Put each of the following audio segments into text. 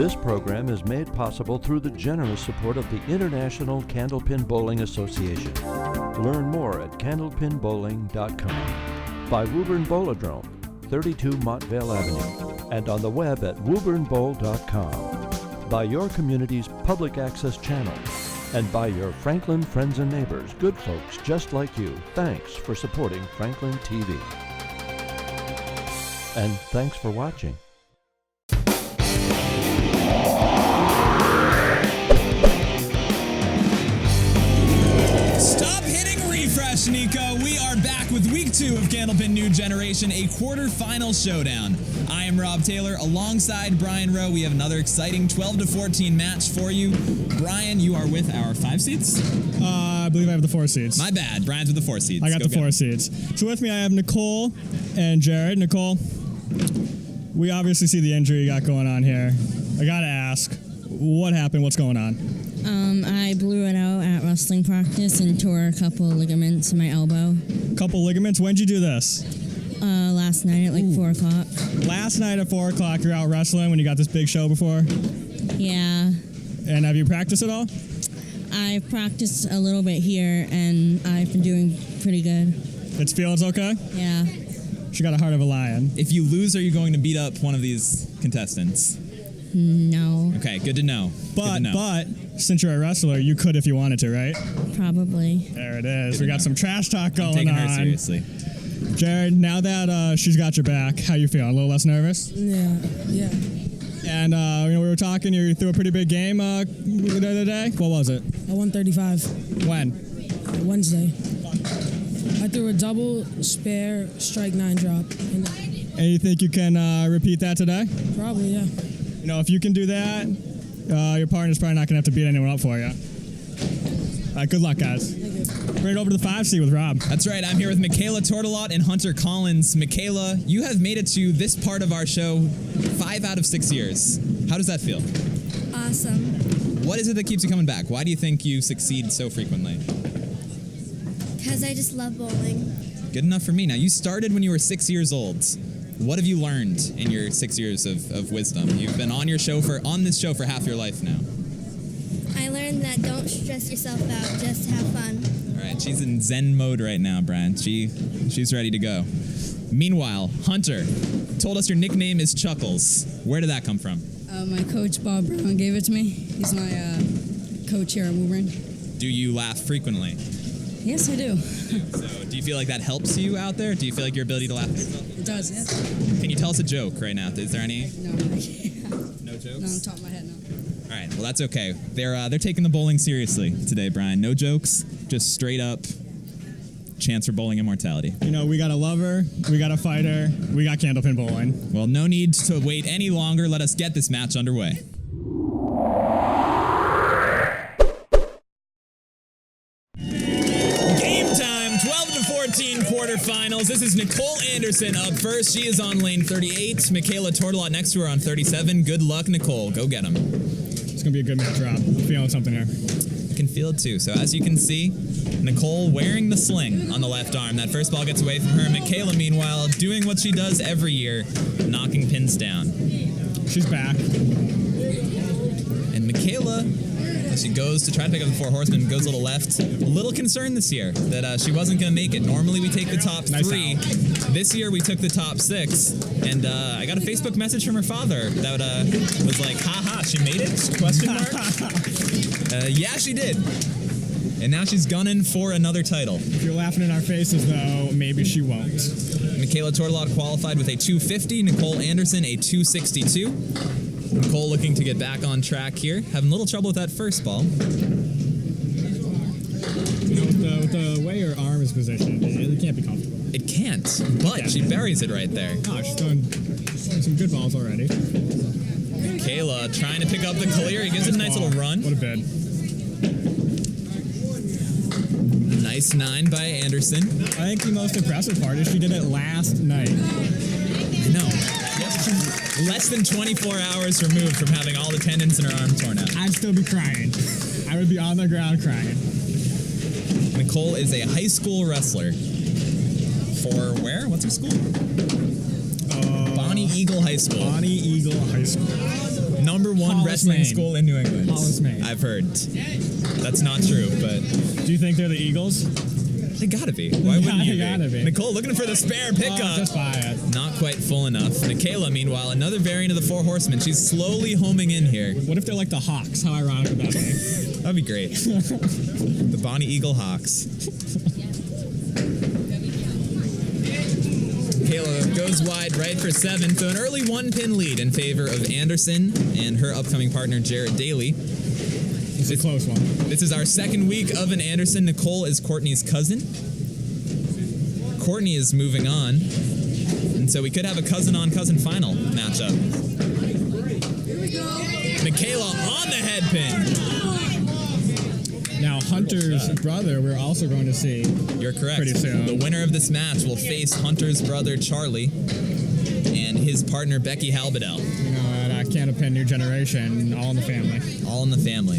This program is made possible through the generous support of the International Candlepin Bowling Association. Learn more at candlepinbowling.com. By Woburn Bowladrome, 32 Montvale Avenue, and on the web at woburnbowl.com. By your community's public access channel, and by your Franklin friends and neighbors, good folks just like you. Thanks for supporting Franklin TV. And thanks for watching. Stop hitting refresh, Nico. We are back with week 2 of Candlepin New Generation, a quarterfinal showdown. I am Rob Taylor. Alongside Brian Rowe, we have another exciting 12-14 match for you. Brian, you are with our 5 seeds? I believe I have the 4 seeds. My bad. Brian's with the 4 seeds. I got the 4 seeds. So with me, I have Nicole and Jared. Nicole, we obviously see the injury you got going on here. I gotta ask, what happened? What's going on? I blew it out at wrestling practice and tore a couple of ligaments in my elbow. Couple ligaments? When'd you do this? Last night at like 4 o'clock. Last night at 4 o'clock, you're out wrestling when you got this big show before? Yeah. And have you practiced at all? I've practiced a little bit here, and I've been doing pretty good. It's feels okay? Yeah. She got a heart of a lion. If you lose, are you going to beat up one of these contestants? No. Okay, good to know. But since you're a wrestler, you could if you wanted to, right? Probably. There it is. We got some trash talk going on. I'm taking her seriously. Jared, now that she's got your back, how you feeling? A little less nervous? Yeah. And we were talking. You threw a pretty big game the other day. What was it? I won 35. When? Wednesday. I threw a double, spare, strike 9 drop. And you think you can repeat that today? Probably, yeah. You know, if you can do that, your partner's probably not going to have to beat anyone up for you. All right, good luck, guys. Bring it over to the 5 seed with Rob. That's right. I'm here with Micaela Tourtellot and Hunter Collins. Micaela, you have made it to this part of our show 5 out of 6 years. How does that feel? Awesome. What is it that keeps you coming back? Why do you think you succeed so frequently? Because I just love bowling. Good enough for me. Now, you started when you were 6 years old. What have you learned in your 6 years of wisdom? You've been on this show for half your life now. I learned that don't stress yourself out, just have fun. All right, she's in Zen mode right now, Brian. She's ready to go. Meanwhile, Hunter told us your nickname is Chuckles. Where did that come from? My coach, Bob Brown, gave it to me. He's my coach here at Woburn. Do you laugh frequently? Yes, I do. So, do you feel like that helps you out there? Do you feel like your ability to laugh at yourself? It does, yes. Can you tell us a joke right now? Is there any? No, I can't. No jokes? No, on top of my head, no. All right, well, that's okay. They're taking the bowling seriously today, Brian. No jokes, just straight up chance for bowling immortality. You know, we got a lover, we got a fighter, we got Candlepin bowling. Well, no need to wait any longer. Let us get this match underway. Game time, 12-14 quarterfinals. This is Nicole Anderson up first. She is on lane 38. Micaela Tourtellot next to her on 37. Good luck, Nicole. Go get them. It's going to be a good match, Rob. I'm feeling something here. I can feel it too. So as you can see, Nicole wearing the sling on the left arm. That first ball gets away from her. Micaela, meanwhile, doing what she does every year, knocking pins down. She's back. And Micaela, as she goes to try to pick up the 4 horsemen, goes a little left. A little concerned this year that she wasn't going to make it. Normally we take the top 3. This year we took the top 6. And I got a Facebook message from her father that was like, haha, she made it? Question mark. Yeah, she did. And now she's gunning for another title. If you're laughing in our faces, though, maybe she won't. Micaela Tourtellot qualified with a 250. Nicole Anderson, a 262. Nicole looking to get back on track here. Having a little trouble with that first ball. You know, with the way her arm is positioned, it can't be comfortable. It can't, but she buries it right there. Oh, she's throwing some good balls already. Micaela trying to pick up the clear. He gives it a nice little run. What a bid. Nice 9 by Anderson. I think the most impressive part is she did it last night. No. She's less than 24 hours removed from having all the tendons in her arm torn out. I'd still be crying. I would be on the ground crying. Nicole is a high school wrestler. For where? What's her school? Bonnie Eagle High School. Bonnie Eagle High School. #1 Hollis, wrestling Maine. school in New England. Hollis, Maine. I've heard. That's not true, but Do you think they're the Eagles? they gotta be. Why wouldn't you Gotta be. Nicole looking for the spare pickup. Just buy it. Not quite full enough. Micaela, meanwhile, another variant of the Four Horsemen. She's slowly homing in here. What if they're like the Hawks? How ironic would that be? That'd be great. The Bonnie Eagle Hawks. Micaela goes wide right for 7, so an early 1-pin lead in favor of Anderson and her upcoming partner, Jared Daley. It's a close one. This is our second week of an Anderson. Nicole is Courtney's cousin. Courtney is moving on, and so we could have a cousin-on-cousin final matchup. Micaela on the head pin. Now, Hunter's brother, we're also going to see. You're correct. Pretty soon. The winner of this match will face Hunter's brother, Charlie, and his partner, Becky Halbedell. You know, at Candlepin New Generation, all in the family. All in the family.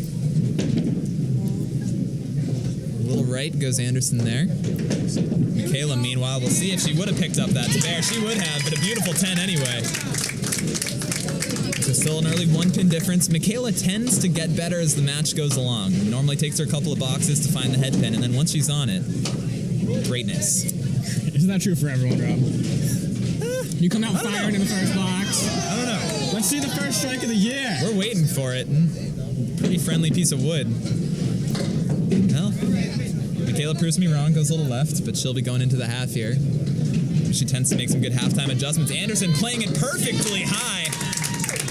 A little right goes Anderson there. Micaela, meanwhile, we'll see if she would have picked up that spare. She would have, but a beautiful 10 anyway. So still an early 1-pin difference. Micaela tends to get better as the match goes along. It normally takes her a couple of boxes to find the head pin, and then once she's on it, greatness. Isn't that true for everyone, Rob? You come out firing in the first box. I don't know. Let's see the first strike of the year. We're waiting for it. Pretty friendly piece of wood. Well, Micaela proves me wrong, goes a little left, but she'll be going into the half here. She tends to make some good halftime adjustments. Anderson playing it perfectly high.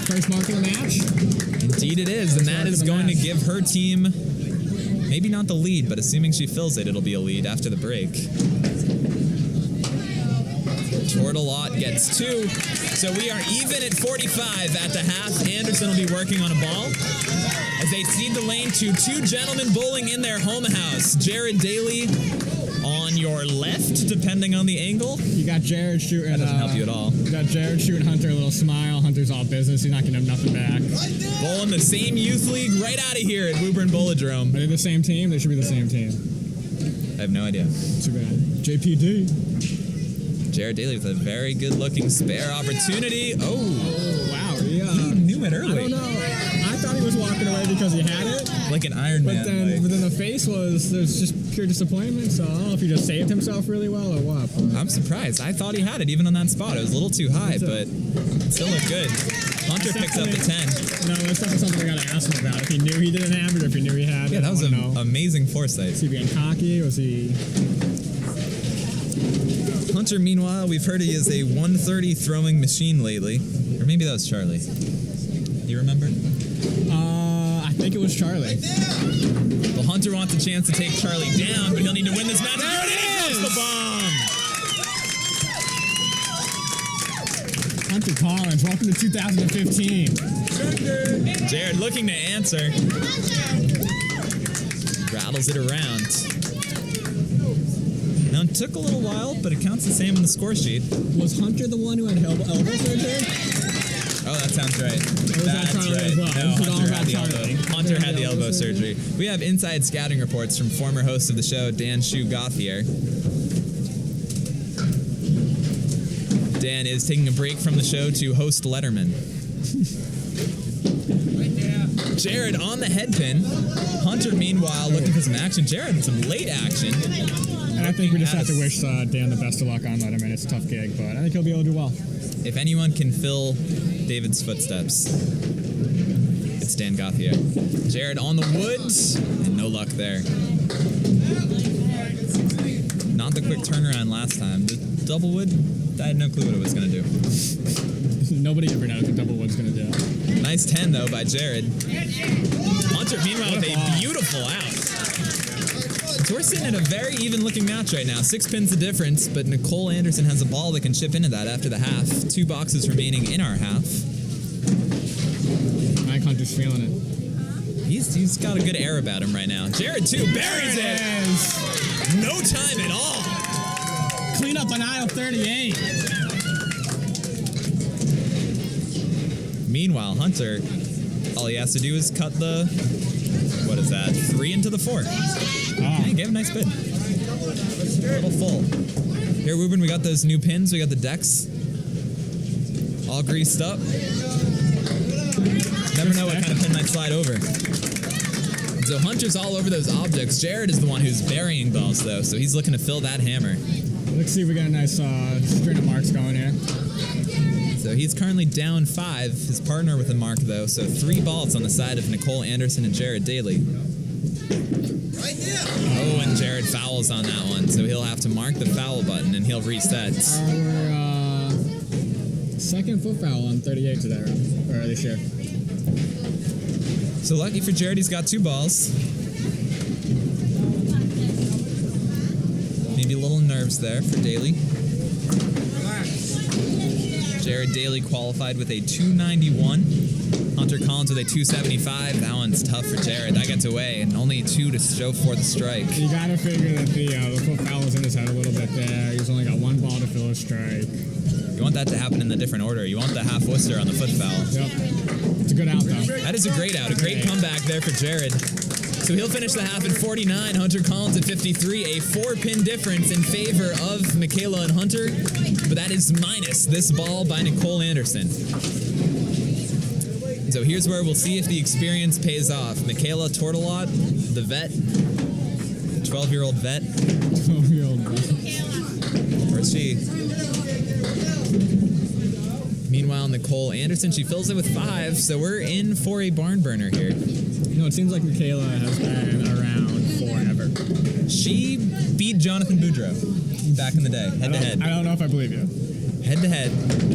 First mark of the match. Indeed it is, and that is going to give her team maybe not the lead, but assuming she fills it, it'll be a lead after the break. Tourtellot gets 2. So we are even at 45 at the half. Anderson will be working on a ball as they cede the lane to 2 gentlemen bowling in their home house. Jared Daley on your left, depending on the angle. You got Jared shooting. That doesn't help you at all. You got Jared shooting Hunter a little smile. Hunter's all business. He's not gonna have nothing back. Bowling the same youth league right out of here at Woburn Bowlodrome. Are they the same team? They should be the same team. I have no idea. Too bad. JPD. Jared Daley with a very good-looking spare opportunity. Oh, Wow. he knew it I early. don't know. I thought he was walking away because he had it. Like an Iron But Man. then, the face there's just pure disappointment. So I don't know if he just saved himself really well or what. But I'm surprised. I thought he had it even on that spot. It was a little too high, but it still looked good. Hunter picks up the 10. No, that's definitely something I gotta ask him about. If he knew he didn't have it, or if he knew he had it. Yeah, that was I wanna know. amazing foresight. Was he being cocky? Was he? Hunter, meanwhile, we've heard he is a 130 throwing machine lately. Or maybe that was Charlie. You remember? I think it was Charlie. Well, Hunter wants a chance to take Charlie down, but he'll need to win this match. There it He is! drops the bomb! Hunter Collins, welcome to 2015. Jared looking to answer. Rattles it around. Now, it took a little while, but it counts the same on the score sheet. Was Hunter the one who had elbow surgery? Oh, that sounds right. was that That's Charlie right. as well? No, This is all Hunter about had the Charlie. elbow. Hunter had the elbow surgery. We have inside scouting reports from former host of the show, Dan Shu Gauthier. Dan is taking a break from the show to host Letterman. Jared on the head pin. Hunter, meanwhile, looking for some action. Jared with some late action. And I think we just have to wish Dan the best of luck on Letterman. It's a tough gig, but I think he'll be able to do well. If anyone can fill David's footsteps, it's Dan Gauthier. Jared on the woods, and no luck there. Not the quick turnaround last time. The double wood, I had no clue what it was going to do. Nobody ever knows what double wood's going to do. Nice 10, though, by Jared. Hunter, meanwhile, with a beautiful out. So we're sitting in a very even-looking match right now. 6 pins the difference, but Nicole Anderson has a ball that can chip into that after the half. 2 boxes remaining in our half. Mike Hunter's feeling it. He's got a good air about him right now. Jared, too, buries it. No time at all. Clean up on aisle 38. Meanwhile, Hunter, all he has to do is cut the, 3 into the 4. Okay, gave a nice bid. A little full. Here, Woburn, we got those new pins. We got the decks all greased up. never know what kind of pin might slide over. So Hunter's all over those objects. Jared is the one who's burying balls, though, so he's looking to fill that hammer. Let's see if we got a nice string of marks going here. So he's currently down 5. His partner with a mark, though, so 3 balls on the side of Nicole Anderson and Jared Daley. Oh, and Jared fouls on that one, so he'll have to mark the foul button and he'll reset. Our second foot foul on 38 today, or this year. So lucky for Jared, he's got 2 balls. Maybe a little nerves there for Daley. Jared Daley qualified with a 291. Hunter Collins with a 275. That one's tough for Jared. That gets away, and only 2 to show for the strike. You gotta figure that the foot foul was in his head a little bit there. He's only got 1 ball to fill a strike. You want that to happen in the different order. You want the half Worcester on the foot foul. Yep. It's a good out, though. That is a great out. A great comeback there for Jared. So he'll finish the half at 49. Hunter Collins at 53. A 4-pin difference in favor of Micaela and Hunter. But that is minus this ball by Nicole Anderson. So here's where we'll see if the experience pays off. Micaela Tourtellot, the vet. 12-year-old vet. 12-year-old vet. Where's she? Meanwhile, Nicole Anderson, she fills it with 5, so we're in for a barn burner here. You know, it seems like Micaela has been around forever. She beat Jonathan Boudreaux back in the day, head-to-head. I don't know if I believe you. Head-to-head.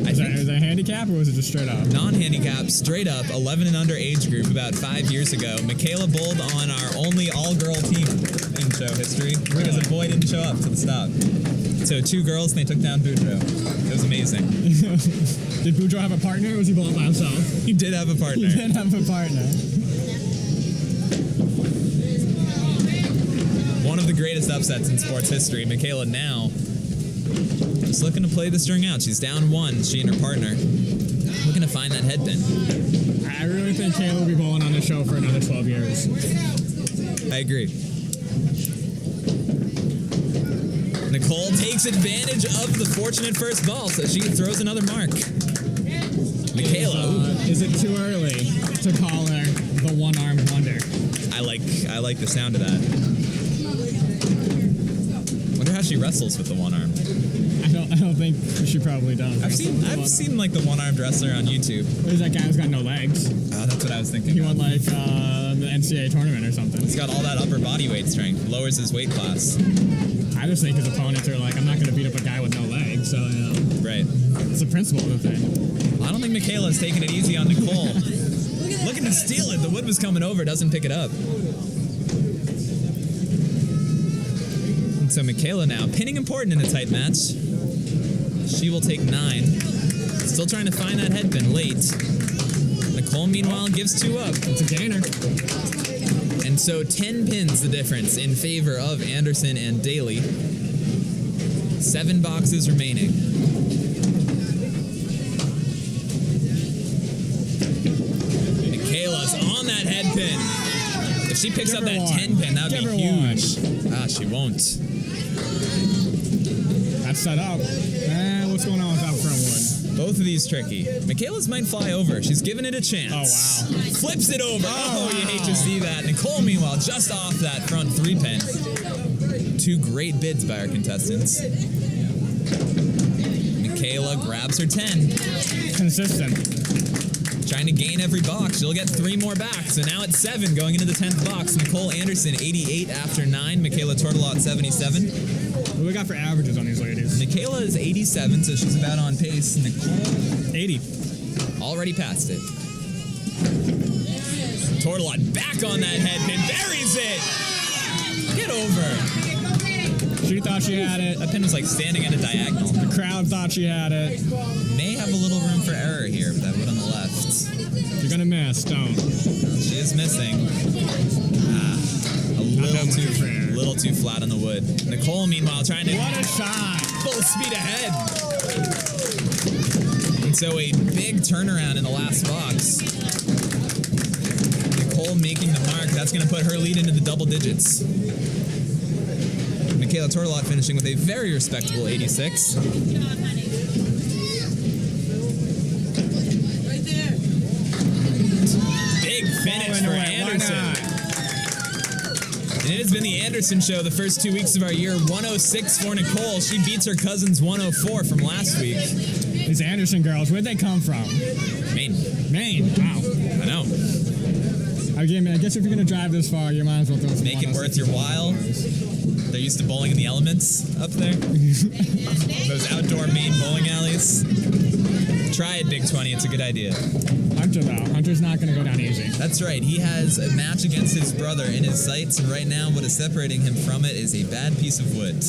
Was that a handicap, or was it just straight up? Non-handicap, straight up, 11 and under age group about 5 years ago. Micaela bowled on our only all-girl team in show history because a boy didn't show up to the stop. So 2 girls, and they took down Boudreaux. It was amazing. Did Boudreaux have a partner, or was he bowling by himself? He did have a partner. He did have a partner. One of the greatest upsets in sports history. Micaela now just looking to play the string out. She's down 1, she and her partner. Looking to find that head pin. I really think Kayla will be bowling on the show for another 12 years. I agree. Nicole takes advantage of the fortunate first ball, so she throws another mark. Micaela. Is it too early to call her the one-armed wonder? I like the sound of that. Wonder how she wrestles with the one arm. I don't think she probably does. I've seen like the one-armed wrestler on YouTube. There's that guy who's got no legs. Oh, that's what I was thinking. He won like the NCAA tournament or something. He's got all that upper body weight strength. Lowers his weight class. I just think his opponents are like, I'm not going to beat up a guy with no legs. So, you know. Right. It's the principle of the thing. I don't think Micaela's taking it easy on Nicole. Looking to steal it. The wood was coming over. Doesn't pick it up. And so Micaela now, pinning important in a tight match. She will take 9. Still trying to find that head pin late. Nicole, meanwhile, gives 2 up. It's a gainer. And so 10 pins the difference in favor of Anderson and Daley. 7 boxes remaining. Micaela's on that head pin. If she picks up that 10 pin, that would be huge. Ah, she won't. That's set up. What's going on with that front wood? Both of these tricky. Micaela's might fly over. She's giving it a chance. Oh, wow. Flips it over. Oh, you hate to see that. Nicole, meanwhile, just off that front 3 pin. 2 great bids by our contestants. Micaela grabs her 10. Consistent. Trying to gain every box. She'll get 3 more back. So now it's 7 going into the 10th box. Nicole Anderson, 88 after 9. Micaela Tourtellot, 77. What do we got for averages on these ladies? Micaela is 87, so she's about on pace. Nicole, 80. already passed it. Tourtellot back on that head pin. Buries it! Get over. She thought she had it. That pin was like standing at a diagonal. The crowd thought she had it. May have a little room for error here with that wood on the left. You're going to miss, don't. She is missing. A little too flat on the wood. Nicole, meanwhile, trying to... What a shot! Full speed ahead. And so a big turnaround in the last box. Nicole making the mark. That's going to put her lead into the double digits. Micaela Tourtellot finishing with a very respectable 86. finish for Anderson. And it has been the Anderson show the first 2 weeks of our year. 106 for Nicole. She beats her cousin's 104 from last week. These Anderson girls, where'd they come from? Maine. Maine. Wow. I know. I guess if you're going to drive this far, you might as well throw some Make it worth your 106 while. They're used to bowling in the elements up there. Those outdoor Maine bowling alleys. Try it, Big 20. It's a good idea. Hunter, though. Hunter's not going to go down easy. That's right. He has a match against his brother in his sights, and right now what is separating him from it is a bad piece of wood.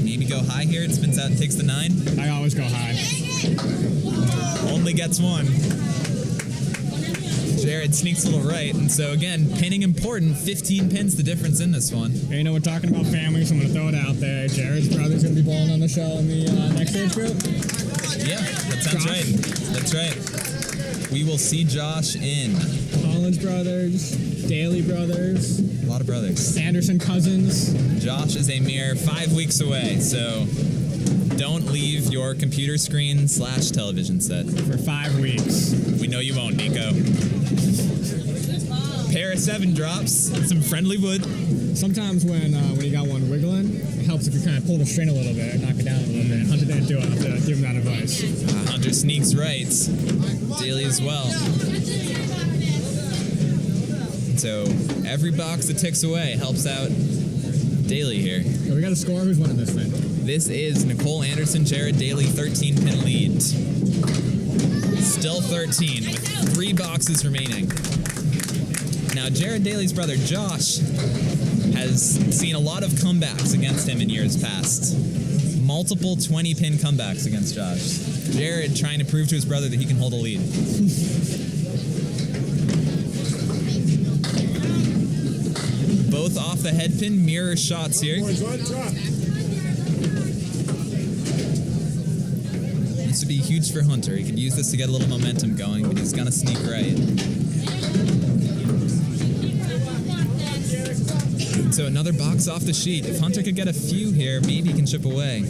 Maybe go high here. It spins out and takes the 9. I always go high. Only gets 1. Jared sneaks a little right, and so again, pinning important. 15 pins the difference in this one. Hey, you know, we're talking about family, so I'm going to throw it out there. Jared's brother's going to be bowling on the show in the next age group. Yeah, that sounds right. That's right. We will see Josh in. Collins brothers, Daley brothers. A lot of brothers. Anderson cousins. Josh is a mere 5 weeks away, so don't leave your computer screen / television set. For 5 weeks. We know you won't, Nico. Pair of 7 drops, some friendly wood. Sometimes when you got one wiggling, it helps if you kind of pull the string a little bit, knock it down a little bit. Hunter didn't do it. I have to give him that advice. Hunter sneaks right. Daley as well. So every box that ticks away helps out Daley here. So we got a score. Who's winning this thing? This is Nicole Anderson, Jared Daley, 13-pin lead. Still 13 with 3 boxes remaining. Now, Jared Daley's brother, Josh, has seen a lot of comebacks against him in years past. Multiple 20-pin comebacks against Josh. Jared trying to prove to his brother that he can hold a lead. Both off the head pin, mirror shots here. This would be huge for Hunter. He could use this to get a little momentum going, but he's gonna sneak right. So another box off the sheet. If Hunter could get a few here, maybe he can chip away.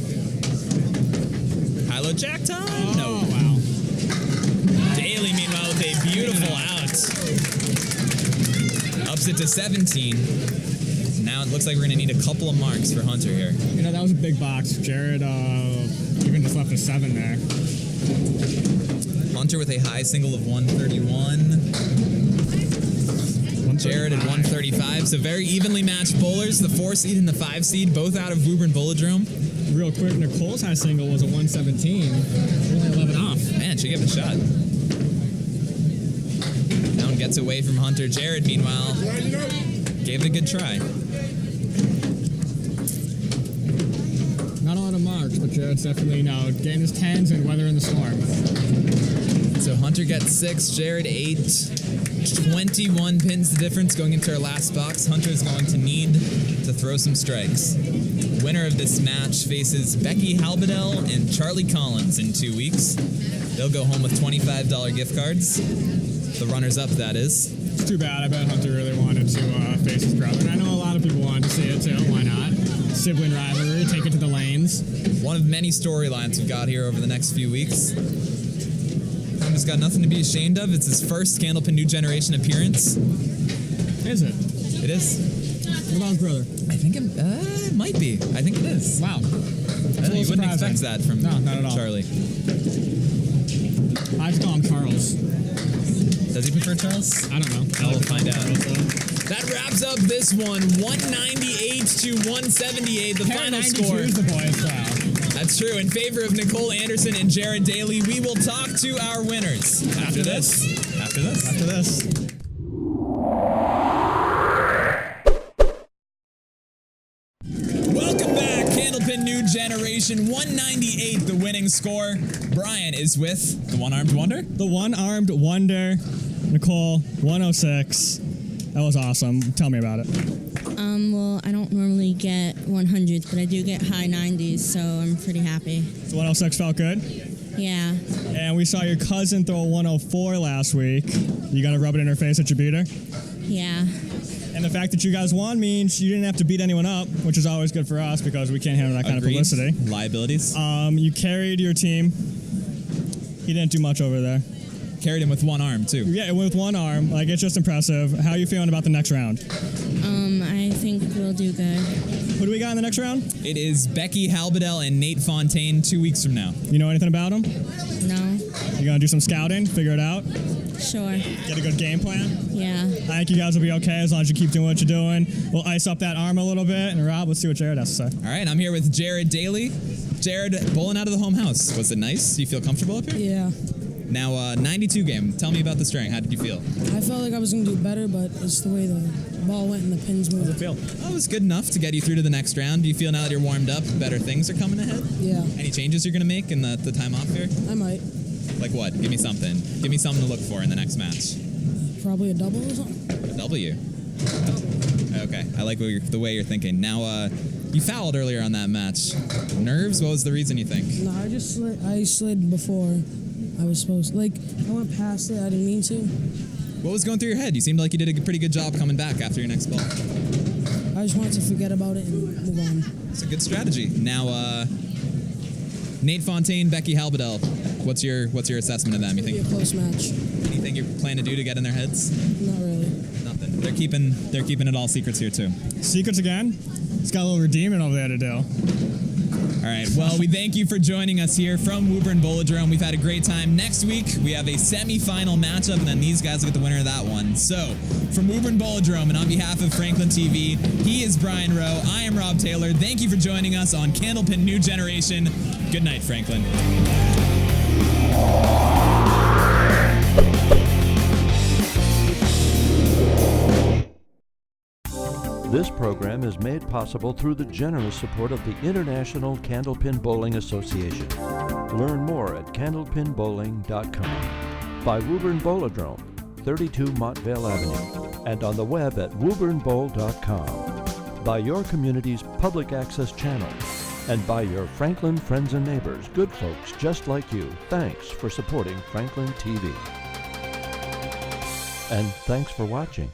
High-low jack time? No. Wow. Daley, meanwhile, with a beautiful out. Ups it to 17. Now it looks like we're going to need a couple of marks for Hunter here. You know, that was a big box. Jared even just left a 7 there. Hunter with a high single of 131. Jared at 135. So very evenly matched bowlers. The 4 seed and the 5 seed, both out of Woburn Bowlodrome. Real quick, Nicole's high single was a 117. Only 11 off. Man, she gave it a shot. That one gets away from Hunter. Jared, meanwhile, gave it a good try. Not a lot of marks, but Jared's definitely, getting his 10s and weathering the storm. So Hunter gets 6, Jared 8. 21 pins the difference going into our last box. Hunter is going to need to throw some strikes. Winner of this match faces Becky Halbedell and Charlie Collins in 2 weeks. They'll go home with $25 gift cards. The runners-up, that is. It's too bad. I bet Hunter really wanted to face his brother. And I know a lot of people wanted to see it too. Why not? Sibling rivalry, take it to the lanes. One of many storylines we've got here over the next few weeks. Hunter's got nothing to be ashamed of. It's his first Candlepin New Generation appearance. Is it? It is. What about his brother? I think it might be. I think it is. Wow. You wouldn't expect that from not at all. Charlie. I just call him Charles. Does he prefer Charles? I don't know. We'll find out. That wraps up this one. 198 to 178, the final score. The boys, wow. That's true. In favor of Nicole Anderson and Jared Daley, we will talk to our winners after this. After this. Welcome back, Candlepin New Generation. 198, the winning score. Brian is with the One-Armed Wonder. The One-Armed Wonder, Nicole, 106. That was awesome. Tell me about it. Well, I don't normally get 100s, but I do get high 90s, so I'm pretty happy. So 106 felt good? Yeah. And we saw your cousin throw a 104 last week. You got to rub it in her face that you beat her? Yeah. And the fact that you guys won means you didn't have to beat anyone up, which is always good for us because we can't handle that kind of publicity. Liabilities. You carried your team. He didn't do much over there. carried him with one arm, too. Yeah, with one arm. Like, it's just impressive. How are you feeling about the next round? I think we'll do good. Who do we got in the next round? It is Becky Halbedel and Nate Fontaine 2 weeks from now. You know anything about them? No? You gonna do some scouting, figure it out? Sure. Get a good game plan? Yeah. I think you guys will be okay as long as you keep doing what you're doing. We'll ice up that arm a little bit. And Rob, let's see what Jared has to say. All right, I'm here with Jared Daley. Jared, bowling out of the home house. Was it nice? Do you feel comfortable up here? Yeah. Now, 92 game. Tell me about the string. How did you feel? I felt like I was going to do better, but it's the way the ball went and the pins moved. How's it feel? That was good enough to get you through to the next round. Do you feel now that you're warmed up, better things are coming ahead? Yeah. Any changes you're going to make in the time off here? I might. Like what? Give me something. Give me something to look for in the next match. Probably a double or something. A W. Okay, I like the way you're thinking. Now, you fouled earlier on that match. Nerves? What was the reason you think? No, I slid before I was supposed to. Like, I went past it. I didn't mean to. What was going through your head? You seemed like you did a pretty good job coming back after your next ball. I just wanted to forget about it and move on. It's a good strategy. Now, Nate Fontaine, Becky Halbedel. What's your assessment of them? You It'll think be a close match. anything you plan to do to get in their heads? Not really. Nothing. They're keeping it all secrets here too. Secrets again? It's got a little redeeming over there to do. All right. Well, we thank you for joining us here from Woburn Bolodrome. We've had a great time. Next week, we have a semi-final matchup, and then these guys will get the winner of that one. So, from Woburn Bolodrome, and on behalf of Franklin TV, he is Brian Rowe. I am Rob Taylor. Thank you for joining us on Candlepin New Generation. Good night, Franklin. This program is made possible through the generous support of the International Candlepin Bowling Association. Learn more at candlepinbowling.com. By Woburn Bolodrome, 32 Montvale Avenue, and on the web at wooburnbowl.com. By your community's public access channel, and by your Franklin friends and neighbors, good folks just like you. Thanks for supporting Franklin TV. And thanks for watching.